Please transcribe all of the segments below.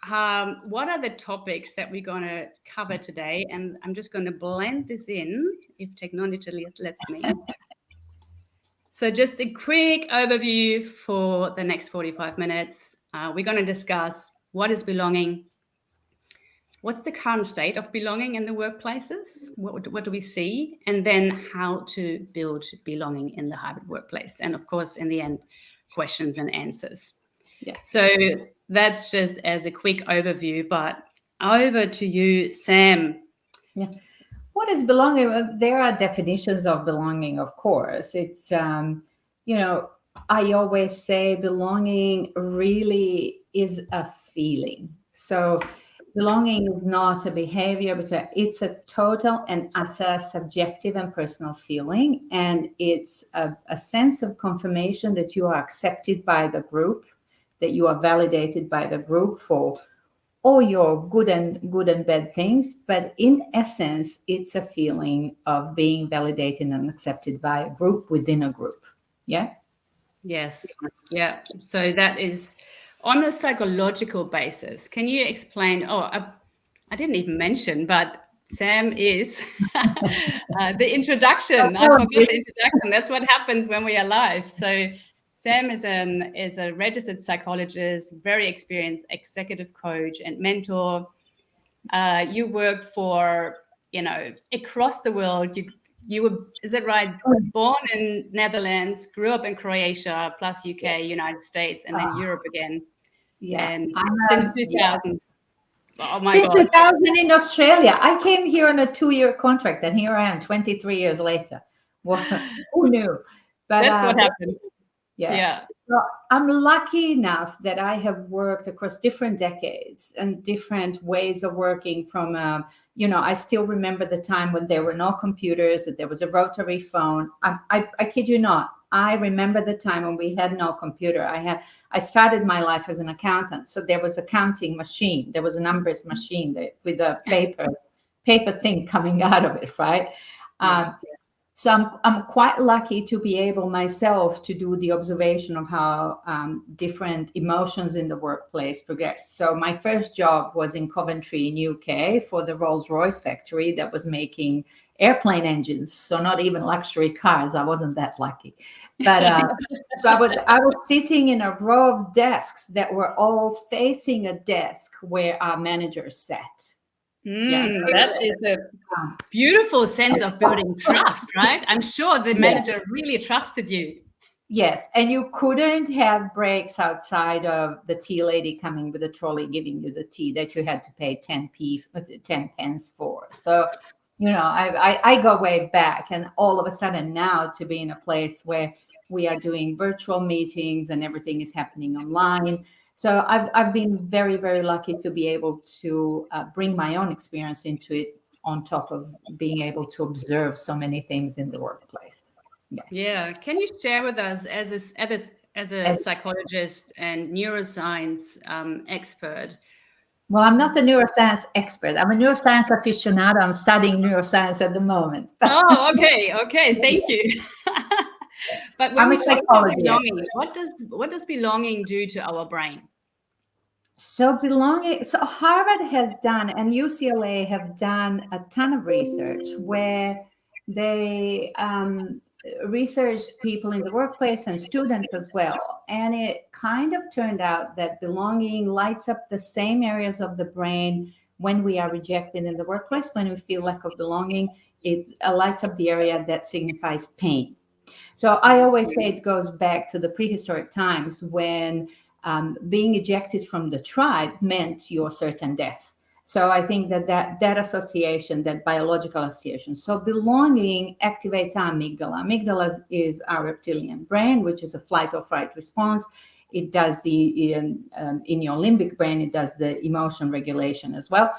what are the topics that we're going to cover today? And I'm just going to blend this in, if technology lets me. So just a quick overview for the next 45 minutes. We're going to discuss what is belonging, what's the current state of belonging in the workplaces, what do we see, and then how to build belonging in the hybrid workplace. And of course, in the end, questions and answers. Yeah. So that's just as a quick overview, but over to you, Sam. Yeah. What is belonging? Well, there are definitions of belonging, of course. It's, I always say belonging really is a feeling. So belonging is not a behavior, but it's a total and utter subjective and personal feeling. And it's a sense of confirmation that you are accepted by the group, that you are validated by the group for all your good and bad things. But in essence, it's a feeling of being validated and accepted by a group within a group. Yeah? Yes. Yeah. So that is on a psychological basis. Can you explain? I didn't even mention, but Sam is the introduction. I forgot the introduction. That's what happens when we are live. So Sam is a registered psychologist, very experienced executive coach and mentor. You worked for, across the world. You were, is that right? Born in Netherlands, grew up in Croatia, plus UK, United States, and then Europe again. Yeah. And since 2000. Oh my Since God. 2000 in Australia. I came here on a 2-year contract, and here I am 23 years later. Well, who knew? But that's what happened. Yeah. So I'm lucky enough that I have worked across different decades and different ways of working from, I still remember the time when there were no computers, that there was a rotary phone. I kid you not. I remember the time when we had no computer. I started my life as an accountant. So there was a counting machine. There was a numbers machine with a paper thing coming out of it, right? So I'm quite lucky to be able myself to do the observation of how different emotions in the workplace progress. So my first job was in Coventry in UK for the Rolls-Royce factory that was making airplane engines. So not even luxury cars. I wasn't that lucky. But so I was sitting in a row of desks that were all facing a desk where our manager sat. That is a beautiful sense of building trust, right? I'm sure the manager really trusted you. Yes, and you couldn't have breaks outside of the tea lady coming with a trolley giving you the tea that you had to pay 10 pence for. So, I go way back, and all of a sudden now to be in a place where we are doing virtual meetings and everything is happening online. So I've been very, very lucky to be able to bring my own experience into it, on top of being able to observe so many things in the workplace. Yes. Yeah. Can you share with us, as a psychologist and neuroscience expert? Well, I'm not a neuroscience expert. I'm a neuroscience aficionado. I'm studying neuroscience at the moment. Oh, okay. Thank you. But when we talk about belonging, what does belonging do to our brain? So Harvard has done, and UCLA have done a ton of research where they researched people in the workplace and students as well. And it kind of turned out that belonging lights up the same areas of the brain when we are rejected in the workplace. When we feel lack of belonging, it lights up the area that signifies pain. So I always say it goes back to the prehistoric times when being ejected from the tribe meant your certain death. So I think that association, that biological association. So belonging activates our amygdala. Amygdala is our reptilian brain, which is a flight or fright response. It does in your limbic brain, it does the emotion regulation as well.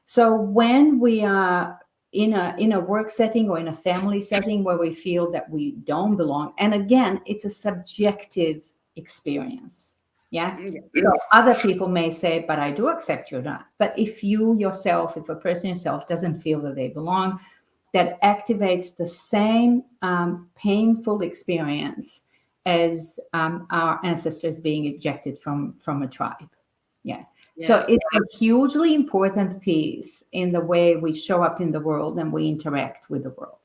So when we are in a work setting or in a family setting where we feel that we don't belong, and again, it's a subjective experience. Yeah. So other people may say, but I do accept you not. But if a person yourself doesn't feel that they belong, that activates the same painful experience as our ancestors being ejected from a tribe. Yeah. So it's a hugely important piece in the way we show up in the world and we interact with the world.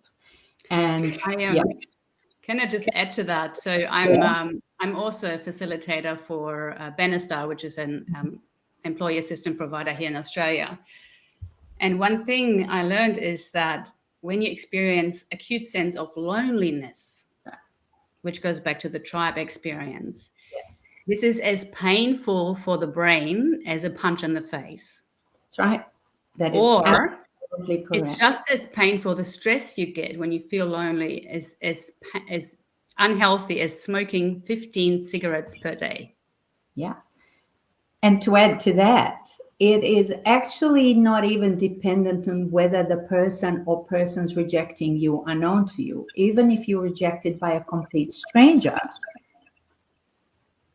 And can I just add to that? So I'm also a facilitator for Bannister, which is an employee assistance provider here in Australia. And one thing I learned is that when you experience acute sense of loneliness, which goes back to the tribe experience, this is as painful for the brain as a punch in the face. That's right. That is absolutely correct. It's just as painful, the stress you get when you feel lonely, as unhealthy as smoking 15 cigarettes per day. Yeah. And to add to that, it is actually not even dependent on whether the person or persons rejecting you are known to you. Even if you're rejected by a complete stranger,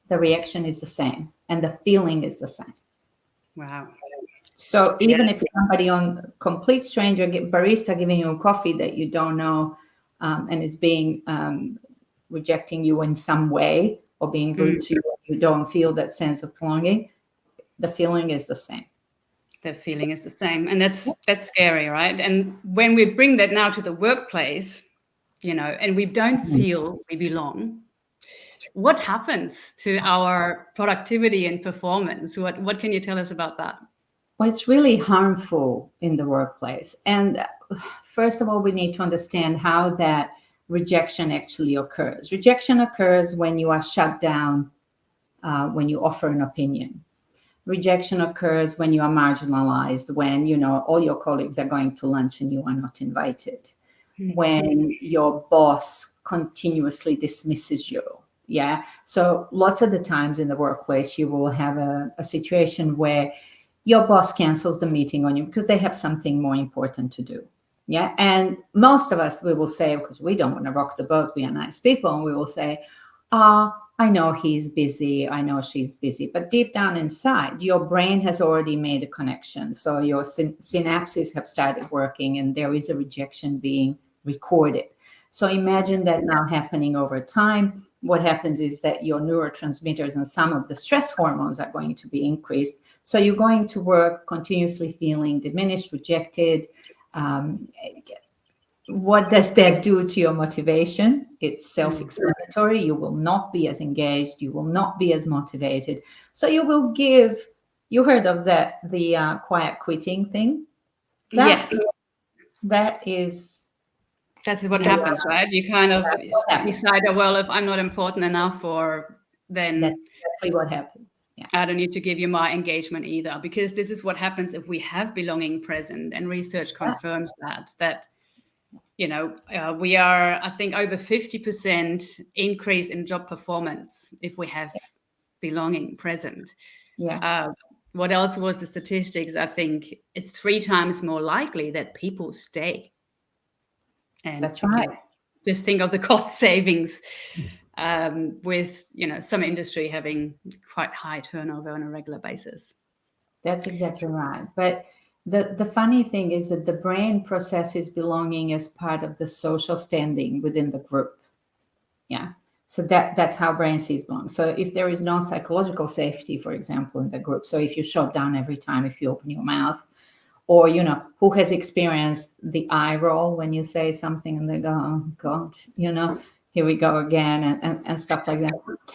the reaction is the same and the feeling is the same. Wow. So even if somebody on complete stranger, barista giving you a coffee that you don't know and is being rejecting you in some way or being rude to you, you don't feel that sense of belonging, the feeling is the same. The feeling is the same. And that's scary, right? And when we bring that now to the workplace, and we don't feel we belong, what happens to our productivity and performance? What can you tell us about that? Well, it's really harmful in the workplace. And first of all, we need to understand how that rejection actually occurs. Rejection occurs when you are shut down, when you offer an opinion. Rejection occurs when you are marginalized, when, all your colleagues are going to lunch and you are not invited. When your boss continuously dismisses you. Yeah. So lots of the times in the workplace, you will have a situation where your boss cancels the meeting on you because they have something more important to do. Yeah. And most of us, we will say, because we don't want to rock the boat, we are nice people, and we will say, I know he's busy, I know she's busy. But deep down inside, your brain has already made a connection. So your synapses have started working and there is a rejection being recorded. So imagine that now happening over time. What happens is that your neurotransmitters and some of the stress hormones are going to be increased. So you're going to work continuously feeling diminished, rejected. What does that do to your motivation? It's self-explanatory. You will not be as engaged. You will not be as motivated. So you will give, you heard of the quiet quitting thing? Yes. That's what happens, right? You kind of decide, well, if I'm not important enough, then that's exactly what happens. Yeah. I don't need to give you my engagement either, because this is what happens if we have belonging present, and research confirms that we are, I think, over 50% increase in job performance if we have belonging present. Yeah. What else was the statistics? I think it's 3 times more likely that people stay. And that's right. Just think of the cost savings with, some industry having quite high turnover on a regular basis. That's exactly right. But the funny thing is that the brain processes belonging as part of the social standing within the group. Yeah. So that's how brain sees belonging. So if there is no psychological safety, for example, in the group, so if you're shot down every time if you open your mouth, or, who has experienced the eye roll when you say something and they go, oh, God, here we go again, and stuff like that.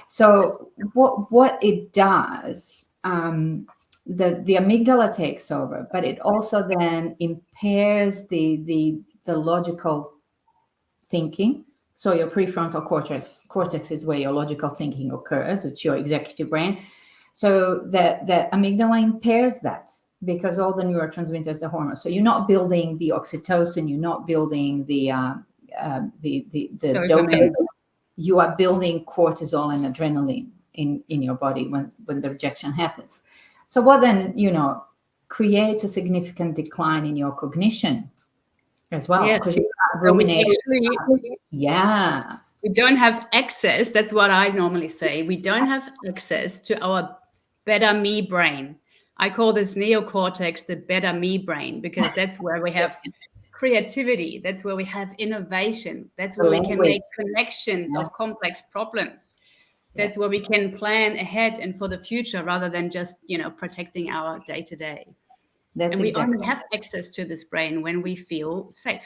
So what it does, the amygdala takes over, but it also then impairs the logical thinking. So your prefrontal cortex is where your logical thinking occurs. It's your executive brain. So that amygdala impairs that, because all the neurotransmitters, the hormones. So you're not building the oxytocin, you're not building the dopamine. You are building cortisol and adrenaline in your body when the rejection happens. So what then, creates a significant decline in your cognition as well. Yes. Because rumination. We don't have access. That's what I normally say. We don't have access to our better me brain. I call this neocortex the better me brain, because that's where we have creativity. That's where we have innovation. That's where we can make connections of complex problems. That's where we can plan ahead and for the future rather than just, protecting our day-to-day. And we only have access to this brain when we feel safe.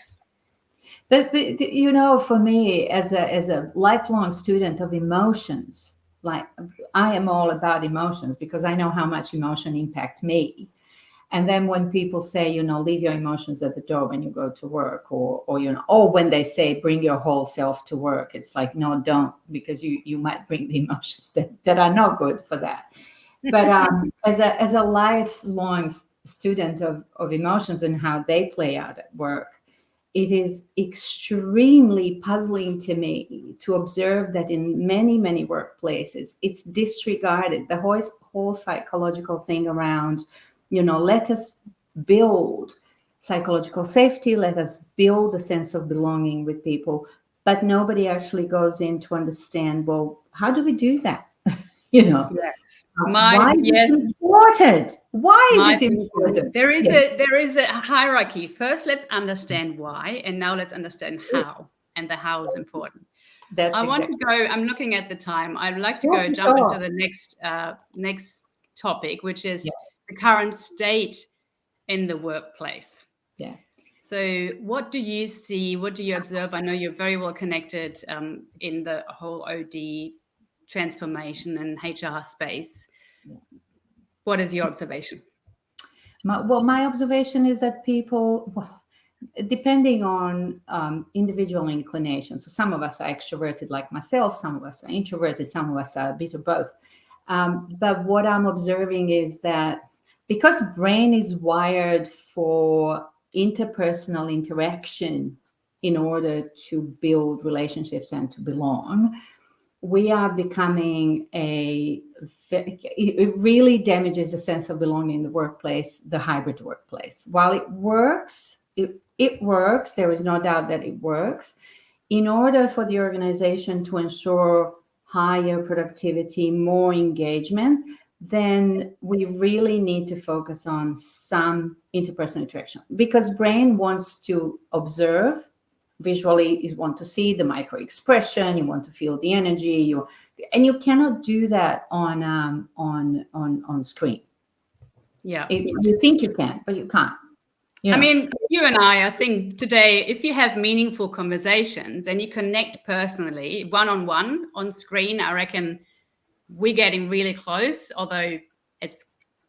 But for me, as a lifelong student of emotions, like I am all about emotions because I know how much emotion impact me. And then when people say, leave your emotions at the door when you go to work, or when they say bring your whole self to work, it's like, no, don't, because you might bring the emotions that are not good for that. But as a lifelong student of emotions and how they play out at work, it is extremely puzzling to me to observe that in many, many workplaces, it's disregarded. The whole psychological thing around, let us build psychological safety, let us build a sense of belonging with people, but nobody actually goes in to understand, well, how do we do that? Yes. Why is it important? Why is it important? There is a hierarchy. First, let's understand why, and now let's understand how, and the how is important. Want to go. I'm looking at the time. I'd like to jump into the next topic, which is the current state in the workplace. Yeah. So what do you see? What do you observe? I know you're very well connected in the whole OD transformation and HR space. What is your observation? My observation is that people, depending on individual inclinations, so some of us are extroverted like myself, some of us are introverted, some of us are a bit of both. But what I'm observing is that because brain is wired for interpersonal interaction in order to build relationships and to belong, we are becoming it really damages the sense of belonging in the workplace, the hybrid workplace. While it works, it works, there is no doubt that it works. In order for the organization to ensure higher productivity, more engagement, then we really need to focus on some interpersonal interaction, because brain wants to observe. Visually, you want to see the micro expression, you want to feel the energy, and you cannot do that on screen. Yeah, you think you can, but you can't. I mean, you and I think today, if you have meaningful conversations and you connect personally, one-on-one on screen, I reckon we're getting really close. Although it's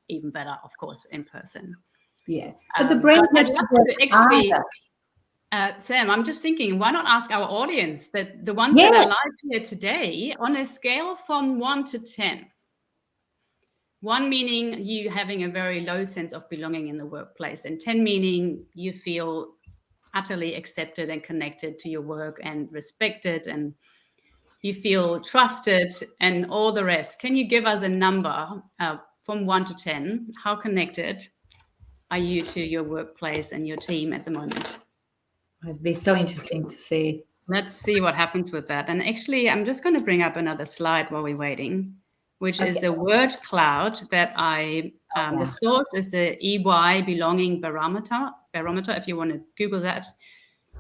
even better, of course, in person. Yeah, but the brain has to actually. Sam, I'm just thinking, why not ask our audience, that the ones that are live here today, on a scale from 1 to 10, 1 meaning you having a very low sense of belonging in the workplace, and 10 meaning you feel utterly accepted and connected to your work and respected, and you feel trusted and all the rest. Can you give us a number from 1 to 10? How connected are you to your workplace and your team at the moment? It'd be so interesting to see. Let's see what happens with that. And actually, I'm just going to bring up another slide while we're waiting, which is the word cloud that the source is the EY Belonging Barometer. If you want to Google that.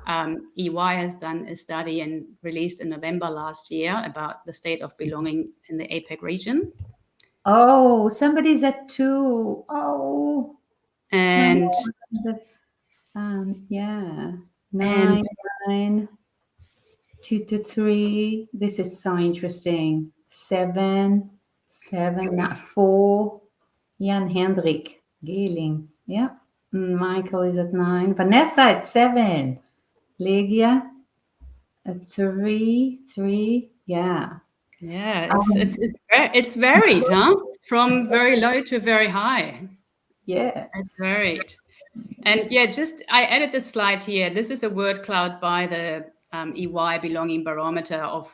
EY has done a study and released in November last year about the state of belonging in the APAC region. Oh, somebody's at 2. Oh. And yeah. 9, 2 to 3. This is so interesting. 7, 4. Jan Hendrik Geeling. Yeah. Michael is at 9. Vanessa at 7. Legia at 3. Yeah. Yeah. It's varied, huh? From very low to very high. Yeah. It's varied. And I added this slide here. This is a word cloud by the EY Belonging Barometer of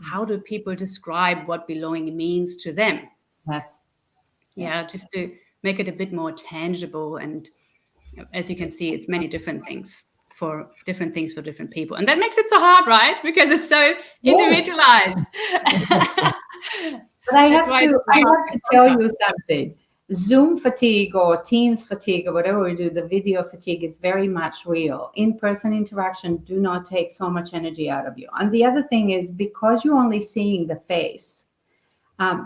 how do people describe what belonging means to them. Yes. Yeah, just to make it a bit more tangible. And as you can see, it's many different things for different people. And that makes it so hard, right? Because it's so individualized. But I have to tell you something. Zoom fatigue or Teams fatigue or whatever we do, the video fatigue is very much real. In-person interaction do not take so much energy out of you. And the other thing is, because you're only seeing the face,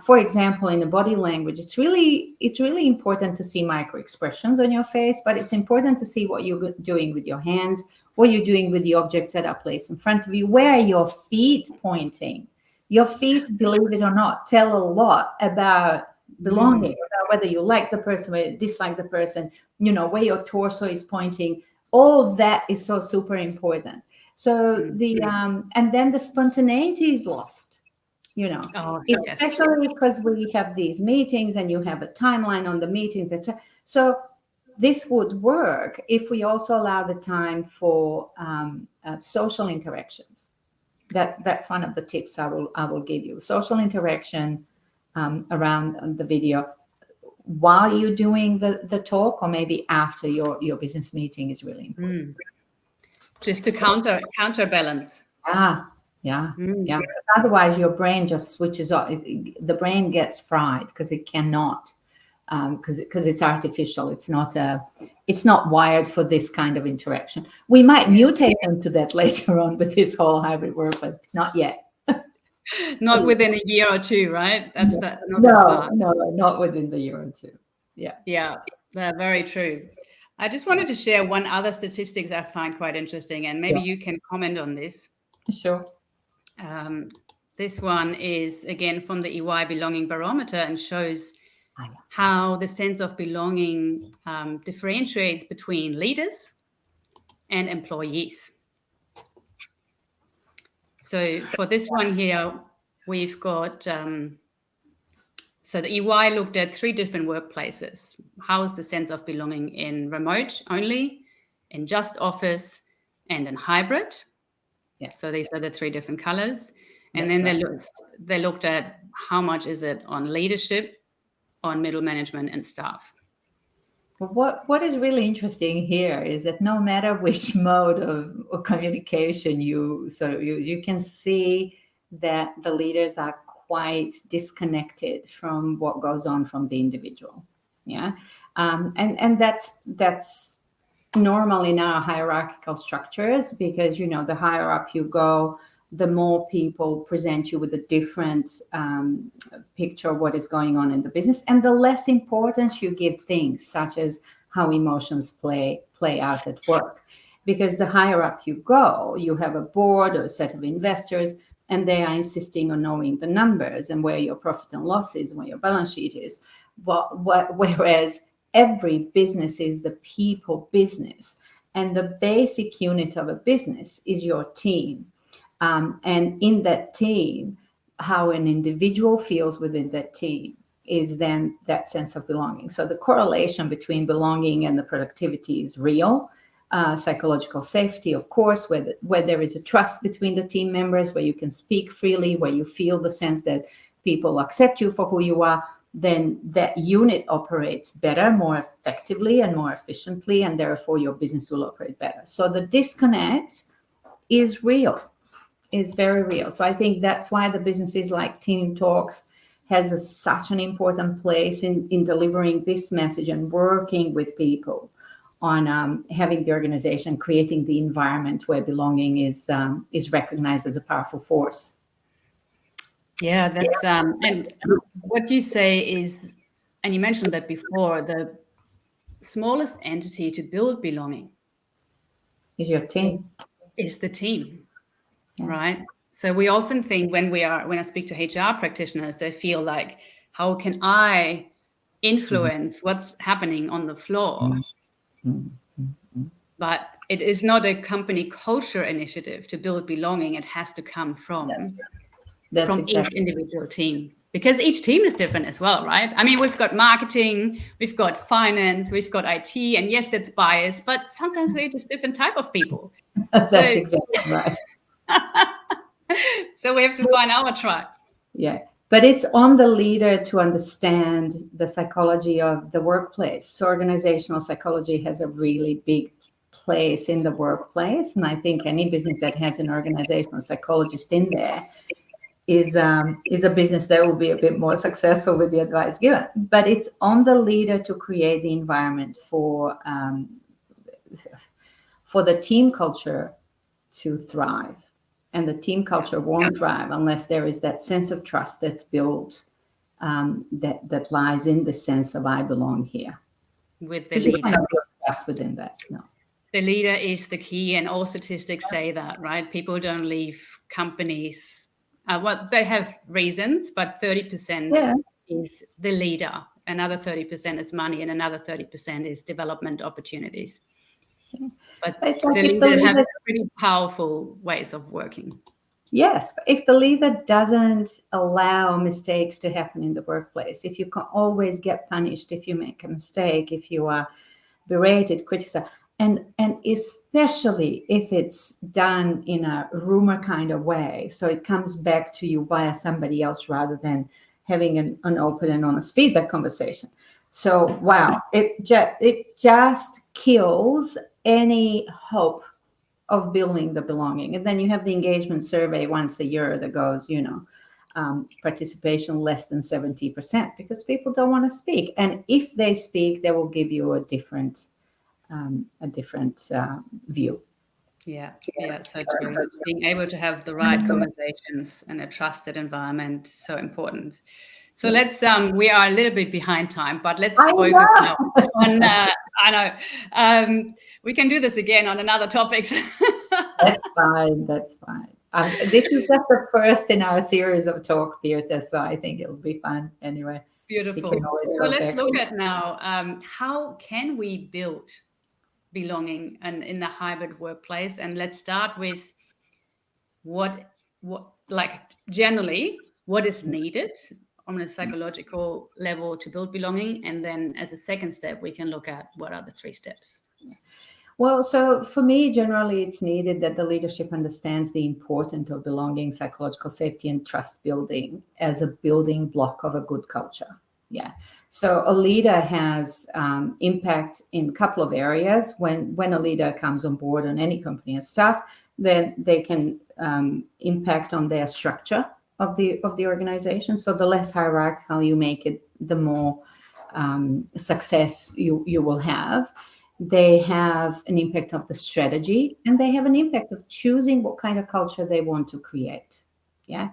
For example, in the body language, it's really important to see micro expressions on your face, but it's important to see what you're doing with your hands, what you're doing with the objects that are placed in front of you. Where are your feet pointing? Your feet, believe it or not, tell a lot about belonging, about whether you like the person, whether you dislike the person, where your torso is pointing. All of that is so super important. So and then the spontaneity is lost. Especially because we have these meetings and you have a timeline on the meetings, etc. So this would work if we also allow the time for social interactions. That's one of the tips I will give you. Social interaction around the video while you're doing the talk, or maybe after your business meeting, is really important. Just to counterbalance. Yeah. Because otherwise your brain just switches off. The brain gets fried because it cannot, because it's artificial. It's not wired for this kind of interaction. We might mutate into that later on with this whole hybrid workplace. Not yet. Not within a year or two, right? That's no, not within the year or two. Yeah, very true. I just wanted to share one other statistics I find quite interesting, and maybe you can comment on this. Sure. This one is, again, from the EY Belonging Barometer, and shows how the sense of belonging differentiates between leaders and employees. So for this one here, we've got, so the EY looked at 3 different workplaces. How is the sense of belonging in remote only, in just office, and in hybrid? So these are the 3 different colors. And then they looked at how much is it on leadership, on middle management, and staff. What is really interesting here is that no matter which mode of communication you can see that the leaders are quite disconnected from what goes on from the individual. And that's normal in our hierarchical structures, because the higher up you go, the more people present you with a different picture of what is going on in the business, and the less importance you give things such as how emotions play out at work. Because the higher up you go, you have a board or a set of investors, and they are insisting on knowing the numbers and where your profit and loss is, where your balance sheet is. Whereas every business is the people business, and the basic unit of a business is your team. And in that team, how an individual feels within that team is then that sense of belonging. So the correlation between belonging and the productivity is real. Psychological safety, of course, where there is a trust between the team members, where you can speak freely, where you feel the sense that people accept you for who you are, then that unit operates better, more effectively, and more efficiently, and therefore your business will operate better. So the disconnect is real. Is very real. So I think that's why the businesses like TeamTalks has such an important place in delivering this message and working with people on having the organization, creating the environment where belonging is recognized as a powerful force. Yeah, that's and what you say is, and you mentioned that before, the smallest entity to build belonging is your team. Is the team. Right. So we often think when I speak to HR practitioners, they feel like, how can I influence what's happening on the floor? But it is not a company culture initiative to build belonging. It has to come from each individual team, because each team is different as well, right? I mean, we've got marketing, we've got finance, we've got IT, and yes, that's biased, but sometimes we're just different type of people. That's exactly right. So we have to find our tribe. Yeah, but it's on the leader to understand the psychology of the workplace. So organizational psychology has a really big place in the workplace, and I think any business that has an organizational psychologist in there is a business that will be a bit more successful with the advice given. But it's on the leader to create the environment for the team culture to thrive. And the team culture won't thrive unless there is that sense of trust that's built that lies in the sense of I belong here. With the leader. Trust within that. No. The leader is the key, and all statistics say that, right? People don't leave companies. They have reasons, but 30% is the leader, another 30% is money, and another 30% is development opportunities. But the leader have pretty powerful ways of working. Yes, if the leader doesn't allow mistakes to happen in the workplace, if you can always get punished if you make a mistake, if you are berated, criticized, and especially if it's done in a rumor kind of way, so it comes back to you via somebody else rather than having an open and honest feedback conversation. So, wow, it just kills any hope of building the belonging. And then you have the engagement survey once a year that goes, participation less than 70%, because people don't want to speak. And if they speak, they will give you a different view. Yeah, so true. Being able to have the right conversations in a trusted environment, so important. So let's, we are a little bit behind time, but let's focus now on, I know, we can do this again on another topics. That's fine. This is just the first in our series of talk, Birthe, so I think it'll be fun anyway. Beautiful. So let's look at now, how can we build belonging and in the hybrid workplace? And let's start with what like generally what is needed on a psychological level to build belonging, and then as a second step we can look at what are the 3 steps. Well, so for me, generally, it's needed that the leadership understands the importance of belonging, psychological safety, and trust building as a building block of a good culture. Yeah. So a leader has impact in a couple of areas. When a leader comes on board on any company and staff, then they can impact on their structure of the organization. So the less hierarchical you make it, the more success you will have. They have an impact of the strategy, and they have an impact of choosing what kind of culture they want to create. Yeah.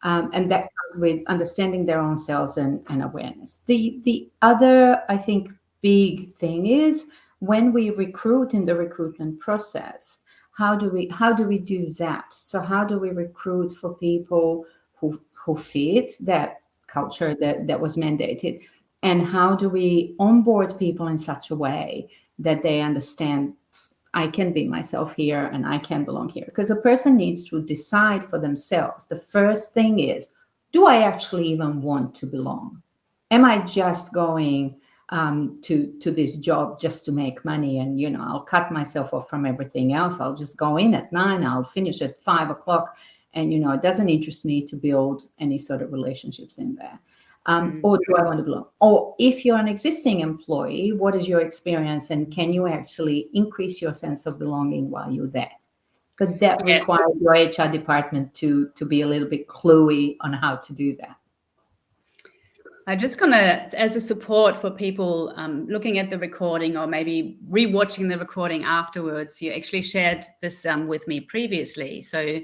And that comes with understanding their own selves and awareness. The other, I think, big thing is when we recruit in the recruitment process, how do we do that? So how do we recruit for people who fit that culture that was mandated? And how do we onboard people in such a way that they understand I can be myself here and I can belong here? Because a person needs to decide for themselves. The first thing is, do I actually even want to belong? Am I just going to this job just to make money, and I'll cut myself off from everything else? I'll just go in at 9, I'll finish at 5 o'clock, and it doesn't interest me to build any sort of relationships in there. Or do I want to belong? Or if you're an existing employee, what is your experience, and can you actually increase your sense of belonging while you're there? But that requires your HR department to be a little bit cluey on how to do that. I'm just gonna, as a support for people looking at the recording or maybe rewatching the recording afterwards, you actually shared this with me previously. So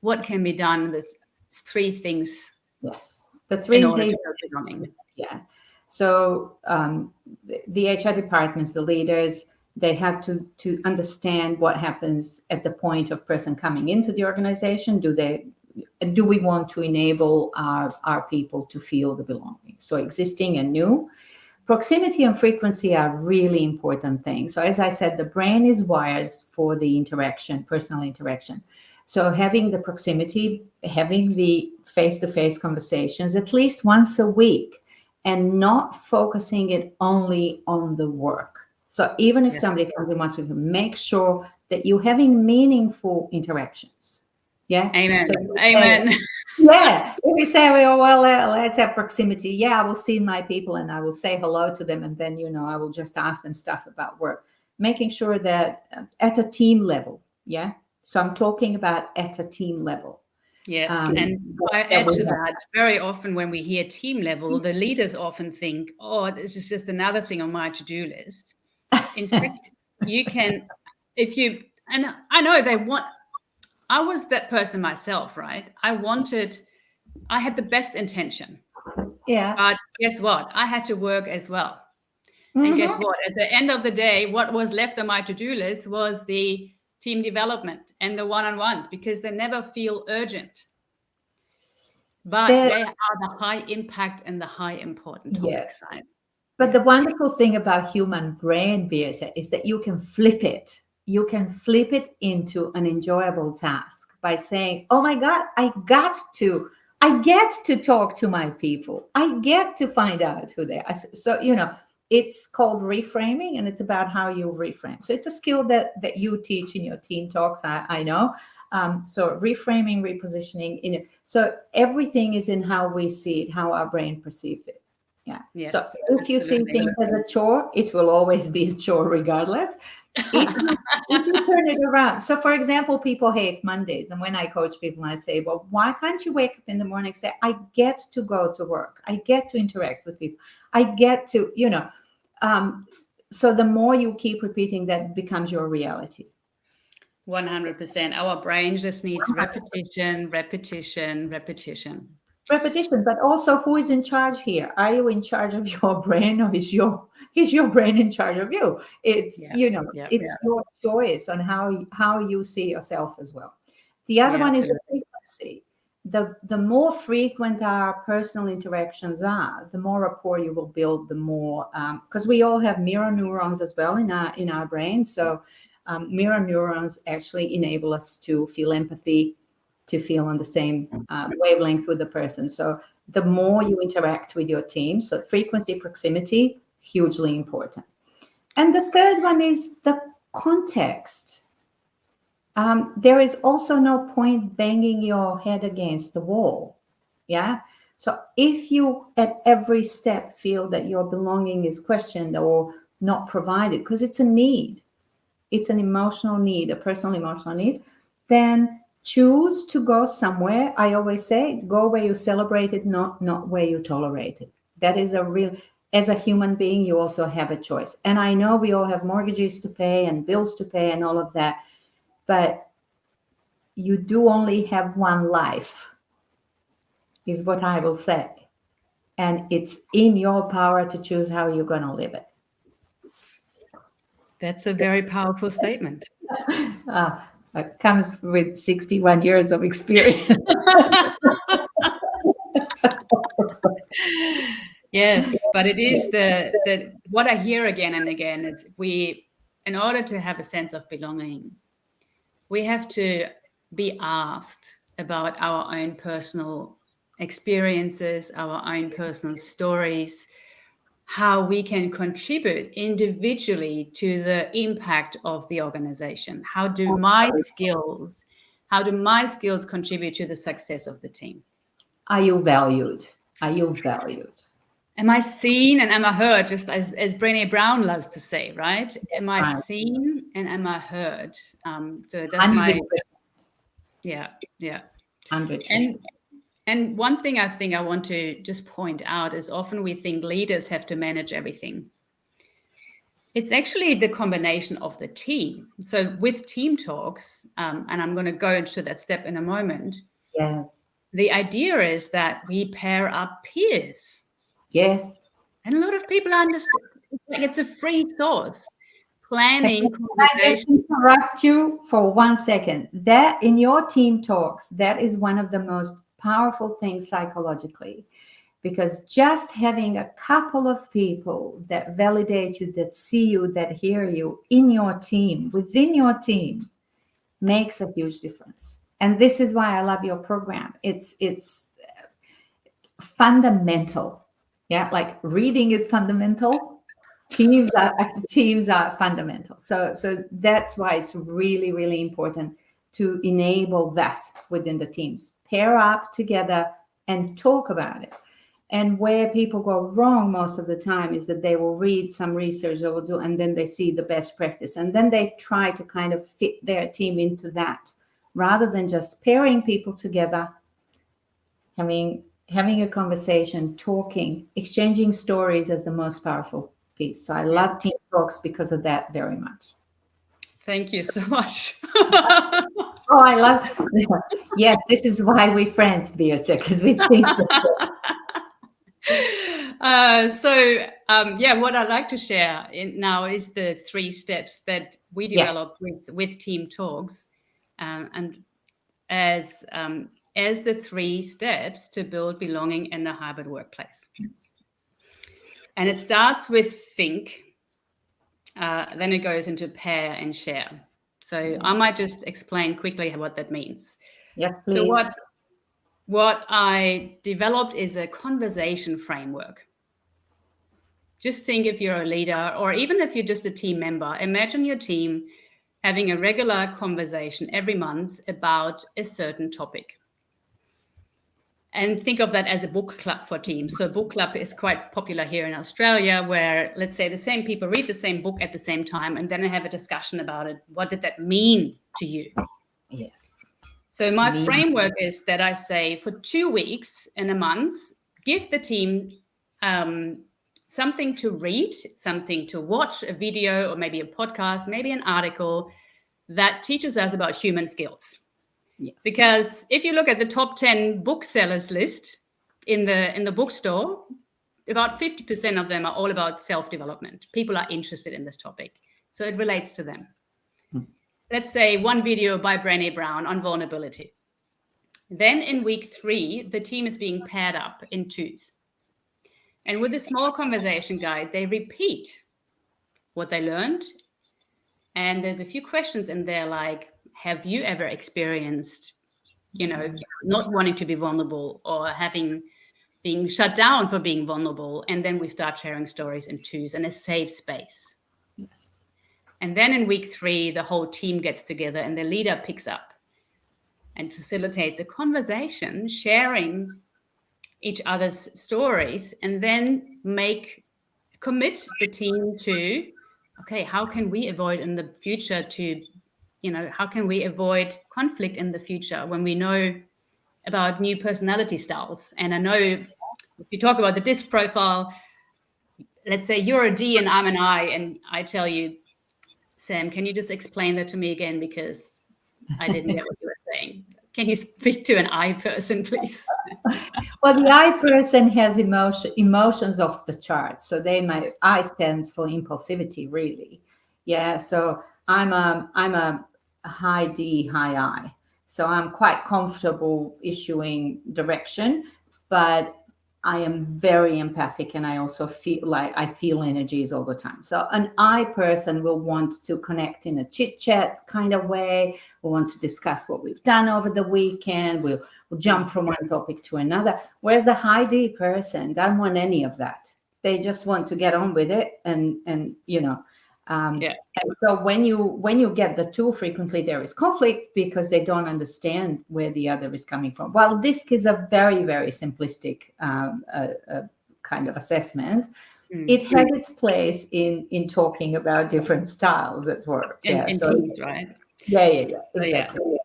what can be done with 3 things? Yes. The 3 things. Belonging. Yeah. So the HR departments, the leaders, they have to understand what happens at the point of person coming into the organization. Do we want to enable our people to feel the belonging? So existing and new. Proximity and frequency are really important things. So as I said, the brain is wired for the interaction, personal interaction. So having the proximity, having the face-to-face conversations at least once a week, and not focusing it only on the work. So even if somebody comes in once a week, make sure that you're having meaningful interactions. Yeah. Amen. So Amen. If we say, let's have proximity. Yeah, I will see my people and I will say hello to them. And then, I will just ask them stuff about work, making sure that at a team level. Yeah. So I'm talking about at a team level. Yes, and I add to that, very often when we hear team level, the leaders often think, oh, this is just another thing on my to-do list. In fact, you can, and I know I was that person myself, right? I had the best intention. Yeah. But guess what? I had to work as well. And guess what? At the end of the day, what was left on my to-do list was the team development and the one-on-ones, because they never feel urgent. But they are the high impact and the high important topics, right? But the wonderful thing about human brain, Birthe, is that you can flip it. You can flip it into an enjoyable task by saying, oh my God, I get to talk to my people. I get to find out who they are. So, it's called reframing, and it's about how you reframe. So it's a skill that you teach in your team talks, I know. So reframing, repositioning, so everything is in how we see it, how our brain perceives it. Yeah. So if you see things as a chore, it will always be a chore regardless. If you turn it around. So for example, people hate Mondays. And when I coach people, I say, well, why can't you wake up in the morning and say, I get to go to work. I get to interact with people. I get to, so the more you keep repeating, that becomes your reality. 100%. Our brain just needs repetition, repetition, repetition. Repetition, but also who is in charge here? Are you in charge of your brain, or is your brain in charge of you? It's it's your choice on how you see yourself as well. The other one is the frequency. The more frequent our personal interactions are, the more rapport you will build. The more because we all have mirror neurons as well in our brain. So mirror neurons actually enable us to feel empathy, to feel on the same wavelength with the person. So the more you interact with your team, so frequency, proximity, hugely important. And the third one is the context. There is also no point banging your head against the wall. Yeah. So if you at every step feel that your belonging is questioned or not provided, because it's a need, it's an emotional need, a personal emotional need, then choose to go somewhere. I always say, go where you celebrate it, not where you tolerate it. That is as a human being, you also have a choice. And I know we all have mortgages to pay and bills to pay and all of that, but you do only have one life, is what I will say. And it's in your power to choose how you're going to live it. That's a very powerful statement. It comes with 61 years of experience. Yes, but it is the what I hear again and again is in order to have a sense of belonging, we have to be asked about our own personal experiences, our own personal stories, how we can contribute individually to the impact of the organization. How do my skills contribute to the success of the team? Are you valued? Are you valued? Am I seen and am I heard? Just as Brené Brown loves to say, right? Am I seen and am I heard? That's 100%. Yeah. 100%. And one thing I think I want to just point out is often we think leaders have to manage everything. It's actually the combination of the team. So with Team Talks, and I'm going to go into that step in a moment. Yes. The idea is that we pair up peers. Yes. And a lot of people understand it's a free source. Planning. Can I just interrupt you for 1 second? That in your team talks, that is one of the most powerful things psychologically, because just having a couple of people that validate you, that see you, that hear you in your team, within your team, makes a huge difference. And this is why I love your program. It's fundamental. Yeah, like reading is fundamental. Teams are fundamental. So that's why it's really, really important to enable that within the teams. Pair up together and talk about it. And where people go wrong most of the time is that they will read some research and then they see the best practice. And then they try to kind of fit their team into that, rather than just pairing people together, having a conversation, talking, exchanging stories as the most powerful piece. So I love Team Talks because of that very much. Thank you so much. Oh, I love it. Yes, this is why we're friends, Birthe, because we think What I'd like to share now is the 3 steps that we developed with TeamTalks, and as the 3 steps to build belonging in the hybrid workplace. And it starts with think, then it goes into pair and share. So I might just explain quickly what that means. Yes, please. So what I developed is a conversation framework. Just think if you're a leader, or even if you're just a team member, imagine your team having a regular conversation every month about a certain topic. And think of that as a book club for teams. So book club is quite popular here in Australia, where, let's say, the same people read the same book at the same time, and then have a discussion about it. What did that mean to you? Yes. So my framework is that I say for 2 weeks in a month, give the team something to read, something to watch, a video, or maybe a podcast, maybe an article that teaches us about human skills. Yeah. Because if you look at the top 10 booksellers list in the bookstore, about 50% of them are all about self-development. People are interested in this topic, so it relates to them. Let's say one video by Brené Brown on vulnerability. Then in week 3, the team is being paired up in 2s. And with a small conversation guide, they repeat what they learned. And there's a few questions in there like, have you ever experienced, not wanting to be vulnerable, or being shut down for being vulnerable? And then we start sharing stories in 2s in a safe space. Yes. And then in week 3, the whole team gets together and the leader picks up and facilitates a conversation, sharing each other's stories, and then commit the team to, okay, how can we avoid in the future how can we avoid conflict in the future when we know about new personality styles? And I know if you talk about the DISC profile, let's say you're a D and I'm an I, and I tell you, Sam, can you just explain that to me again? Because I didn't get what you were saying. Can you speak to an I person, please? Well, the I person has emotions off the chart. So I stands for impulsivity, really. Yeah. So I'm a high D, high I. So I'm quite comfortable issuing direction, but I am very empathic, and I also feel energies all the time. So an I person will want to connect in a chit chat kind of way. We'll want to discuss what we've done over the weekend. We'll jump from one topic to another. Whereas the high D person doesn't want any of that. They just want to get on with it, and And so when you get the 2, frequently there is conflict because they don't understand where the other is coming from. While DISC is a very, very simplistic kind of assessment, it has its place in talking about different styles at work. Teams, right? Yeah, exactly.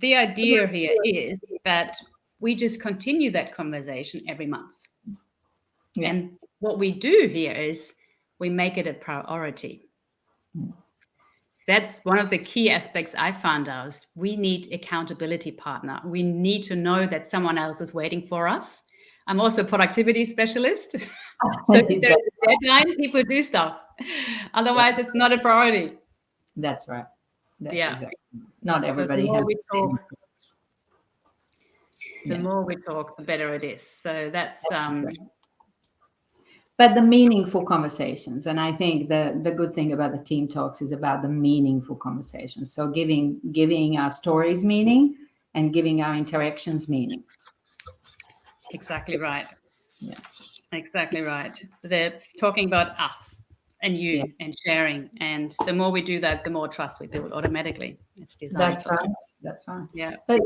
The idea here is that we just continue that conversation every month. Yeah. And what we do here is we make it a priority. That's one of the key aspects I found out. We need accountability partner. We need to know that someone else is waiting for us. I'm also a productivity specialist. So if there's a deadline, people do stuff. Otherwise, it's not a priority. That's right. That's exactly. Not everybody has the more we talk, the better it is. So that's but the meaningful conversations, and I think the good thing about the team talks is about the meaningful conversations. So giving our stories meaning and giving our interactions meaning. Exactly right. Yeah, exactly right. They're talking about us and you and sharing, and the more we do that, the more trust we build automatically. It's designed. That's right. Yeah, but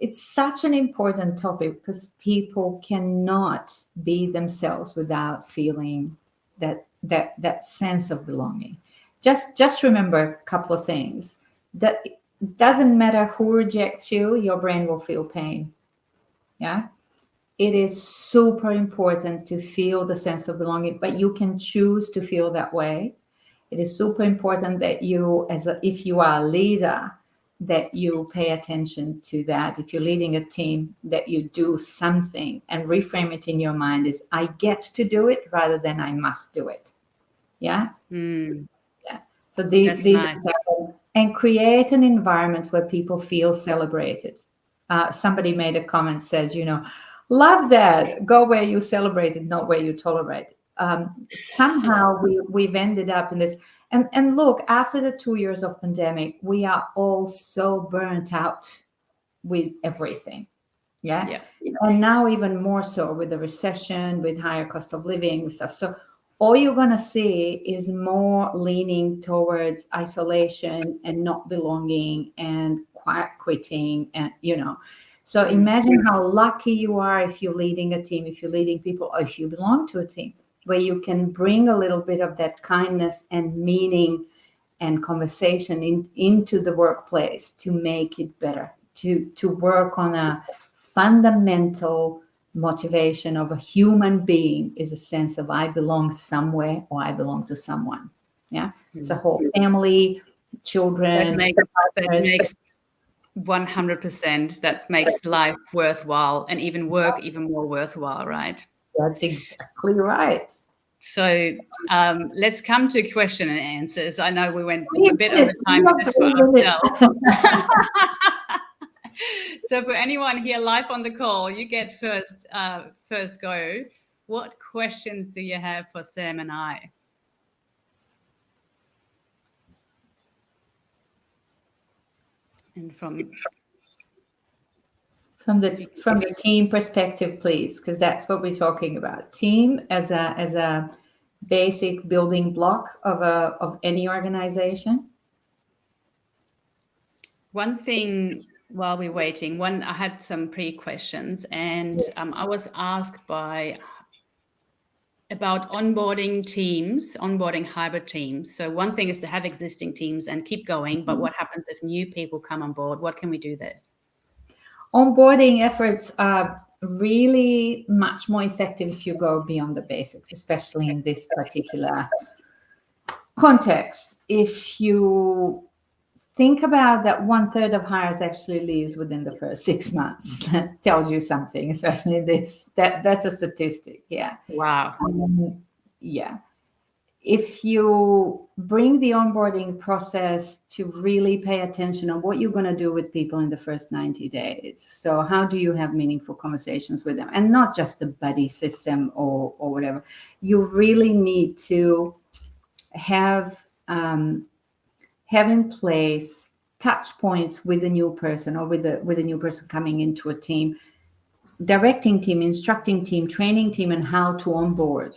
it's such an important topic because people cannot be themselves without feeling that sense of belonging. Just remember a couple of things. That it doesn't matter who rejects you, your brain will feel pain. Yeah. It is super important to feel the sense of belonging, but you can choose to feel that way. It is super important that you, if you are a leader, that you pay attention to that. If you're leading a team, that you do something and reframe it in your mind is I get to do it rather than I must do it. Yeah. Yeah. So these nice. and create an environment where people feel celebrated. Somebody made a comment, says, love that. Go where you celebrate it, not where you tolerate. Somehow we've ended up in this. And look, after the 2 years of pandemic, we are all so burnt out with everything. Yeah. And now even more so with the recession, with higher cost of living stuff. So all you're going to see is more leaning towards isolation and not belonging and quiet quitting. And, so imagine how lucky you are if you're leading a team, if you're leading people, or if you belong to a team where you can bring a little bit of that kindness and meaning and conversation into the workplace to make it better, to work on a fundamental motivation of a human being is a sense of I belong somewhere or I belong to someone. Yeah. It's a whole family, children. That makes 100%. That makes life worthwhile and even work even more worthwhile, right? That's exactly right. So let's come to question and answers. I know we went a bit over time just for ourselves. So for anyone here live on the call, you get first go. What questions do you have for Sam and I? And from the team perspective, please, because that's what we're talking about. Team as a basic building block of any organization. One thing while we're waiting, I had some pre-questions, and I was asked about onboarding teams, onboarding hybrid teams. So one thing is to have existing teams and keep going, but what happens if new people come on board? What can we do there? Onboarding efforts are really much more effective if you go beyond the basics, especially in this particular context. If you think about that, 1/3 of hires actually leaves within the first 6 months. That tells you something, especially this. That's a statistic. Yeah. Wow. Yeah. If you bring the onboarding process to really pay attention on what you're going to do with people in the first 90 days. So how do you have meaningful conversations with them? And not just the buddy system or whatever. You really need to have in place touch points with a new person or with a new person coming into a team, directing team, instructing team, training team, and how to onboard.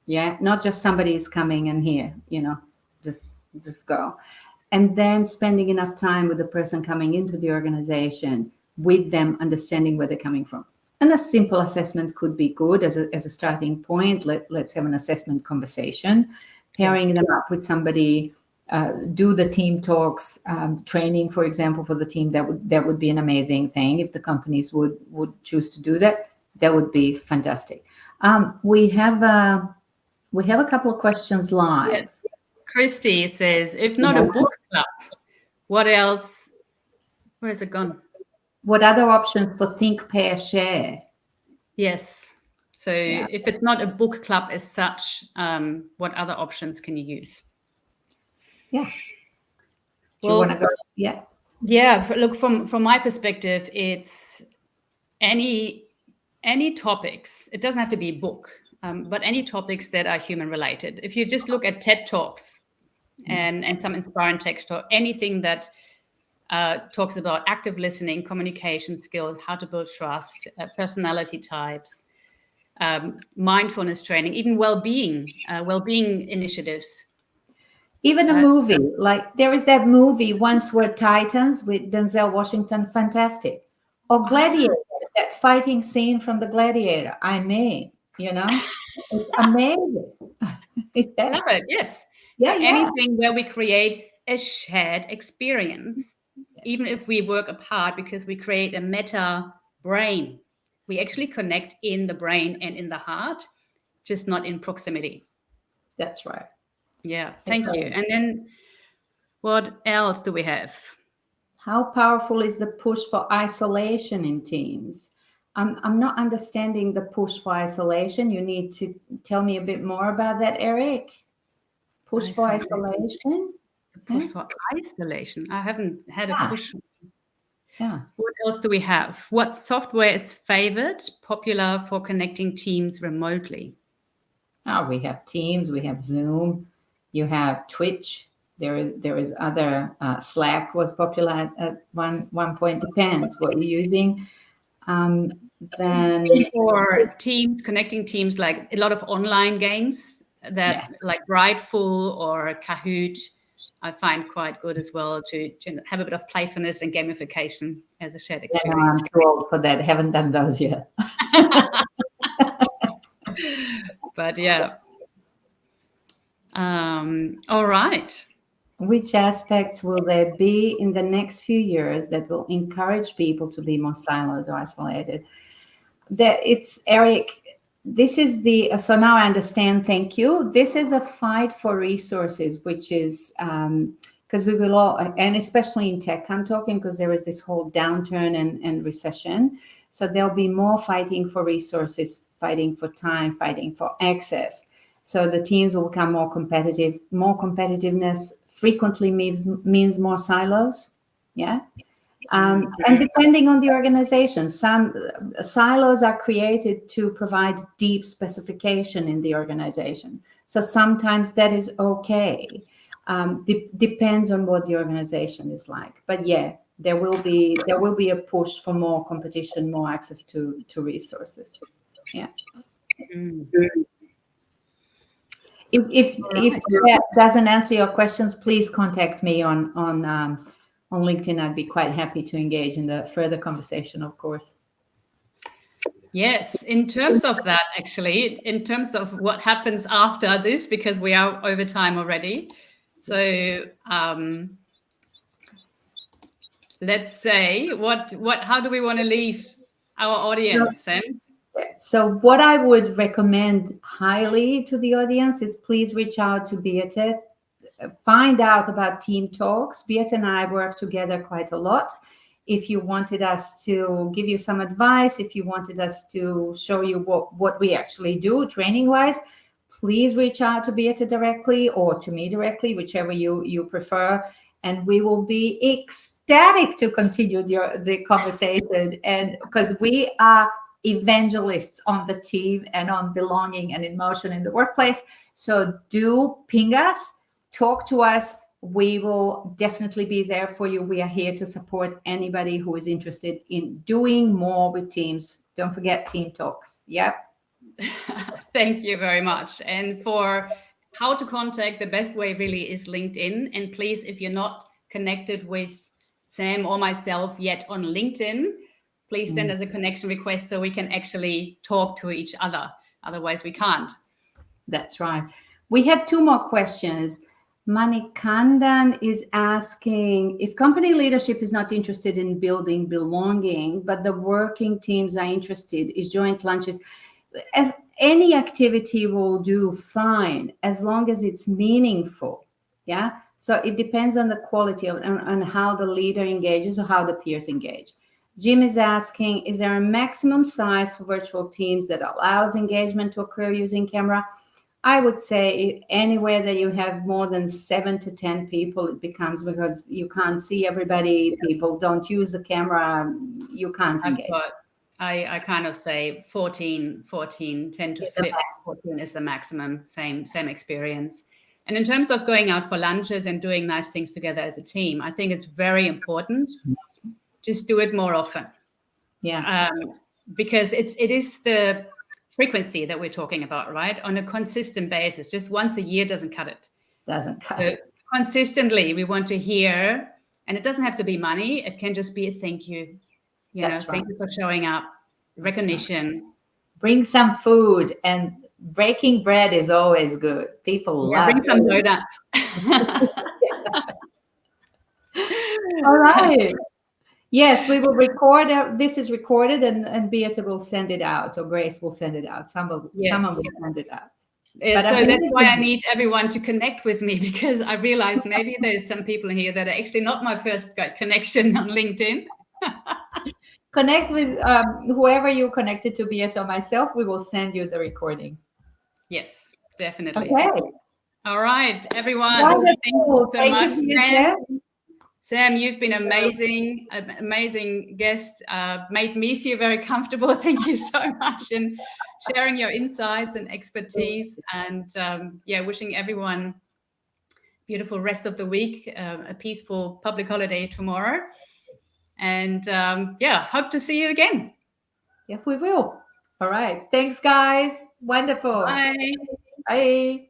Yeah, not just somebody is coming and here, just go. And then spending enough time with the person coming into the organization, with them, understanding where they're coming from. And a simple assessment could be good as a starting point. Let's have an assessment conversation, pairing them up with somebody. Do the team talks training, for example, for the team. That would be an amazing thing if the companies would choose to do that. That would be fantastic. We have a couple of questions live. Yes. Christy says, if not a book club, what else? Where has it gone? What other options for think, pair, share? Yes. So if it's not a book club as such, what other options can you use? Yeah. Do you want to go? Yeah. Yeah. Look, from my perspective, it's any topics. It doesn't have to be a book, but any topics that are human related. If you just look at TED Talks and some inspiring text or anything that talks about active listening, communication skills, how to build trust, personality types, mindfulness training, even well-being initiatives. Even a movie, like there is that movie, Once Were Titans with Denzel Washington, fantastic. Or Gladiator, that fighting scene from the Gladiator. It's amazing. I love it, yes. So anything where we create a shared experience, even if we work apart, because we create a meta brain. We actually connect in the brain and in the heart, just not in proximity. That's right. Yeah, thank you. And then what else do we have? How powerful is the push for isolation in teams? I'm not understanding the push for isolation. You need to tell me a bit more about that, Eric. Push for isolation? Push for isolation. I haven't had a push. Yeah. What else do we have? What software is favored, popular for connecting teams remotely? Oh, we have Teams, we have Zoom, you have Twitch. There is other, Slack was popular at one point. Depends what you're using. Then for teams, connecting teams, like a lot of online games that like Brightful or Kahoot, I find quite good as well to have a bit of playfulness and gamification as a shared experience. I'm too old for that. Haven't done those yet. But yeah. All right. Which aspects will there be in the next few years that will encourage people to be more siloed or isolated? It's Eric. This is so now I understand. Thank you. This is a fight for resources, which is because we will all, and especially in tech, I'm talking because there is this whole downturn and recession. So there'll be more fighting for resources, fighting for time, fighting for access. So the teams will become more competitive. More competitiveness frequently means more silos. Yeah. And depending on the organization, some silos are created to provide deep specification in the organization. So sometimes that is okay. Depends on what the organization is like. But yeah, there will be a push for more competition, more access to resources. Yeah. If that doesn't answer your questions, please contact me on LinkedIn. I'd be quite happy to engage in the further conversation, of course. Yes, in terms of that, actually, in terms of what happens after this, because we are over time already. So let's say, how do we want to leave our audience, Sam? So what I would recommend highly to the audience is please reach out to Birthe. Find out about TeamTalks. Birthe and I work together quite a lot. If you wanted us to give you some advice, if you wanted us to show you what we actually do training-wise, please reach out to Birthe directly or to me directly, whichever you prefer. And we will be ecstatic to continue the conversation. And because we are evangelists on the team and on belonging and emotion in the workplace. So do ping us, talk to us. We will definitely be there for you. We are here to support anybody who is interested in doing more with teams. Don't forget TeamTalks. Yep. Thank you very much. And for how to contact, the best way really is LinkedIn. And please, if you're not connected with Sam or myself yet on LinkedIn, please send us a connection request so we can actually talk to each other. Otherwise, we can't. That's right. We had two more questions. Manikandan is asking, if company leadership is not interested in building belonging, but the working teams are interested, is joint lunches, as any activity will do fine, as long as it's meaningful. Yeah. So it depends on the quality of and how the leader engages or how the peers engage. Jim is asking, is there a maximum size for virtual teams that allows engagement to occur using camera? I would say anywhere that you have more than 7 to 10 people, it becomes, because you can't see everybody, people don't use the camera, you can't engage. I kind of say 14, 10 to 14 is the maximum, same experience. And in terms of going out for lunches and doing nice things together as a team, I think it's very important. Just do it more often. Yeah. Because it is the frequency that we're talking about, right? On a consistent basis, just once a year doesn't cut it. Consistently, we want to hear, and it doesn't have to be money. It can just be a thank you. Thank you for showing up, recognition. Bring some food, and breaking bread is always good. People love bring some donuts. All right. Yes, we will record. This is recorded, and Birthe will send it out, or Grace will send it out. Someone will send it out. So that's why I need everyone to connect with me, because I realize maybe there's some people here that are actually not my first connection on LinkedIn. Connect with whoever you connected to, Birthe or myself. We will send you the recording. Yes, definitely. Okay. All right, everyone. Wonderful. Thank you so much, Sam. You, Sam, you've been amazing, amazing guest. Made me feel very comfortable. Thank you so much in sharing your insights and expertise. And wishing everyone beautiful rest of the week, a peaceful public holiday tomorrow. And hope to see you again. Yes, we will. All right. Thanks, guys. Wonderful. Bye. Bye.